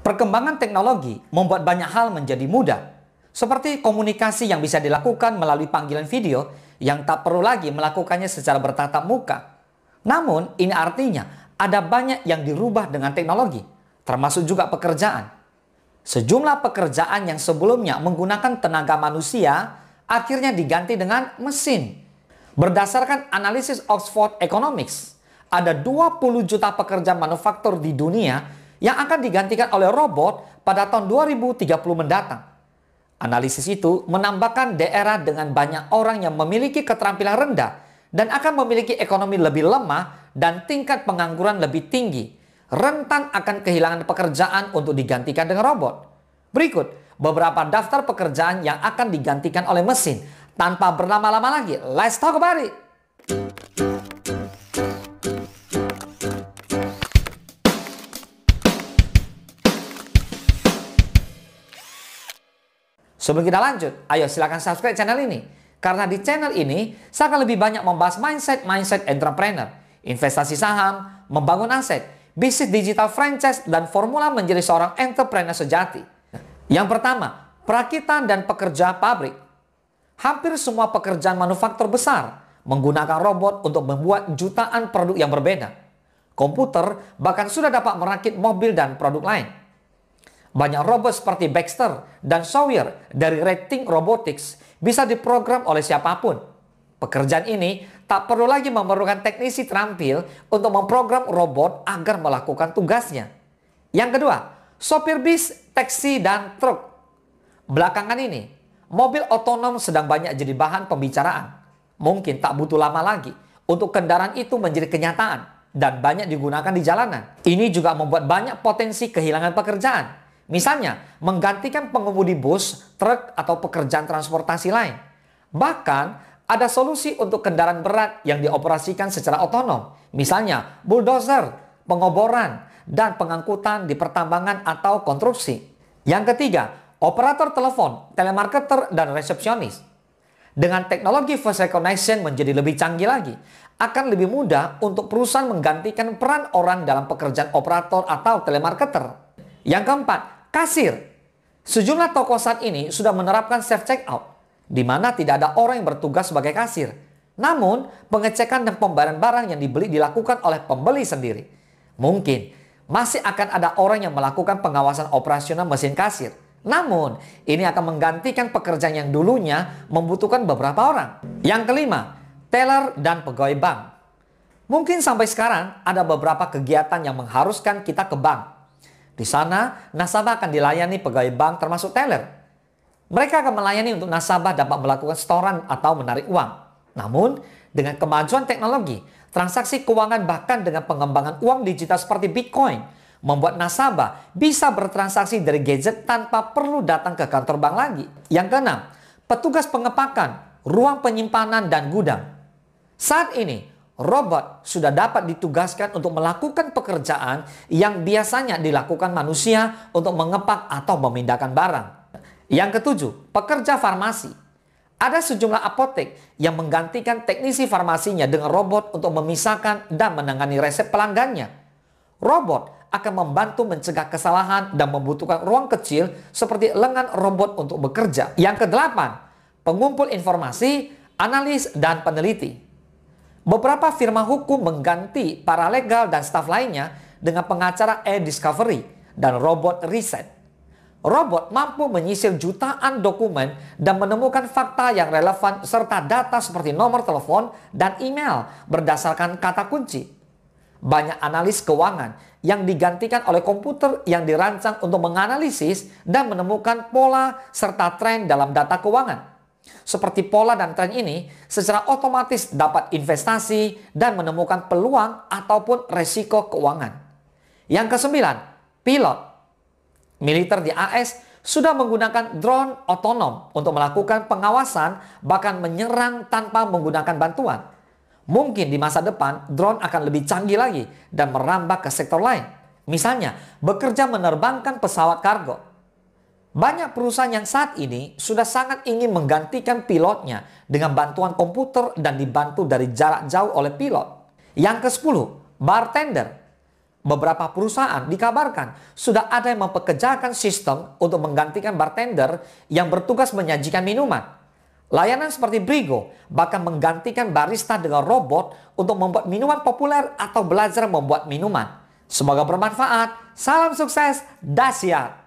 Perkembangan teknologi membuat banyak hal menjadi mudah, seperti komunikasi yang bisa dilakukan melalui panggilan video yang tak perlu lagi melakukannya secara bertatap muka. Namun, ini artinya ada banyak yang dirubah dengan teknologi, termasuk juga pekerjaan. Sejumlah pekerjaan yang sebelumnya menggunakan tenaga manusia akhirnya diganti dengan mesin. Berdasarkan analisis Oxford Economics, ada 20 juta pekerjaan manufaktur di dunia yang akan digantikan oleh robot pada tahun 2030 mendatang. Analisis itu menambahkan daerah dengan banyak orang yang memiliki keterampilan rendah dan akan memiliki ekonomi lebih lemah dan tingkat pengangguran lebih tinggi, rentan akan kehilangan pekerjaan untuk digantikan dengan robot. Berikut beberapa daftar pekerjaan yang akan digantikan oleh mesin. Tanpa berlama-lama lagi, let's talk about it! Sebelum kita lanjut, ayo silakan subscribe channel ini. Karena di channel ini, saya akan lebih banyak membahas mindset entrepreneur, investasi saham, membangun aset, bisnis digital franchise, dan formula menjadi seorang entrepreneur sejati. Yang pertama, perakitan dan pekerja pabrik. Hampir semua pekerjaan manufaktur besar menggunakan robot untuk membuat jutaan produk yang berbeda. Komputer bahkan sudah dapat merakit mobil dan produk lain. Banyak robot seperti Baxter dan Sawyer dari Rating Robotics bisa diprogram oleh siapapun. Pekerjaan ini tak perlu lagi memerlukan teknisi terampil untuk memprogram robot agar melakukan tugasnya. Yang kedua, sopir bis, taksi, dan truk. Belakangan ini, mobil otonom sedang banyak jadi bahan pembicaraan. Mungkin tak butuh lama lagi untuk kendaraan itu menjadi kenyataan dan banyak digunakan di jalanan. Ini juga membuat banyak potensi kehilangan pekerjaan. Misalnya, menggantikan pengemudi bus, truk, atau pekerjaan transportasi lain. Bahkan, ada solusi untuk kendaraan berat yang dioperasikan secara otonom. Misalnya, bulldozer, pengoboran, dan pengangkutan di pertambangan atau konstruksi. Yang ketiga, operator telepon, telemarketer, dan resepsionis. Dengan teknologi voice recognition menjadi lebih canggih lagi, akan lebih mudah untuk perusahaan menggantikan peran orang dalam pekerjaan operator atau telemarketer. Yang keempat, kasir. Sejumlah toko saat ini sudah menerapkan self-checkout, di mana tidak ada orang yang bertugas sebagai kasir. Namun, pengecekan dan pembayaran barang yang dibeli dilakukan oleh pembeli sendiri. Mungkin, masih akan ada orang yang melakukan pengawasan operasional mesin kasir. Namun, ini akan menggantikan pekerjaan yang dulunya membutuhkan beberapa orang. Yang kelima, teller dan pegawai bank. Mungkin sampai sekarang ada beberapa kegiatan yang mengharuskan kita ke bank. Di sana, nasabah akan dilayani pegawai bank termasuk teller. Mereka akan melayani untuk nasabah dapat melakukan setoran atau menarik uang. Namun, dengan kemajuan teknologi, transaksi keuangan bahkan dengan pengembangan uang digital seperti Bitcoin, membuat nasabah bisa bertransaksi dari gadget tanpa perlu datang ke kantor bank lagi. Yang keenam, petugas pengepakan, ruang penyimpanan, dan gudang. Saat ini, robot sudah dapat ditugaskan untuk melakukan pekerjaan yang biasanya dilakukan manusia untuk mengepak atau memindahkan barang. Yang ketujuh, pekerja farmasi. Ada sejumlah apotek yang menggantikan teknisi farmasinya dengan robot untuk memisahkan dan menangani resep pelanggannya. Robot akan membantu mencegah kesalahan dan membutuhkan ruang kecil seperti lengan robot untuk bekerja. Yang kedelapan, pengumpul informasi, analis, dan peneliti. Beberapa firma hukum mengganti paralegal dan staf lainnya dengan pengacara e-discovery dan robot riset. Robot mampu menyisir jutaan dokumen dan menemukan fakta yang relevan serta data seperti nomor telepon dan email berdasarkan kata kunci. Banyak analis keuangan yang digantikan oleh komputer yang dirancang untuk menganalisis dan menemukan pola serta tren dalam data keuangan. Seperti pola dan tren ini secara otomatis dapat investasi dan menemukan peluang ataupun resiko keuangan. Yang kesembilan, pilot. Militer di AS sudah menggunakan drone otonom untuk melakukan pengawasan bahkan menyerang tanpa menggunakan bantuan. Mungkin di masa depan drone akan lebih canggih lagi dan merambah ke sektor lain. Misalnya bekerja menerbangkan pesawat kargo. Banyak perusahaan yang saat ini sudah sangat ingin menggantikan pilotnya dengan bantuan komputer dan dibantu dari jarak jauh oleh pilot. Yang ke-10, bartender. beberapa perusahaan dikabarkan sudah ada yang mempekerjakan sistem untuk menggantikan bartender yang bertugas menyajikan minuman. Layanan seperti Brigo bahkan menggantikan barista dengan robot untuk membuat minuman populer atau belajar membuat minuman. Semoga bermanfaat. Salam sukses, dahsyat.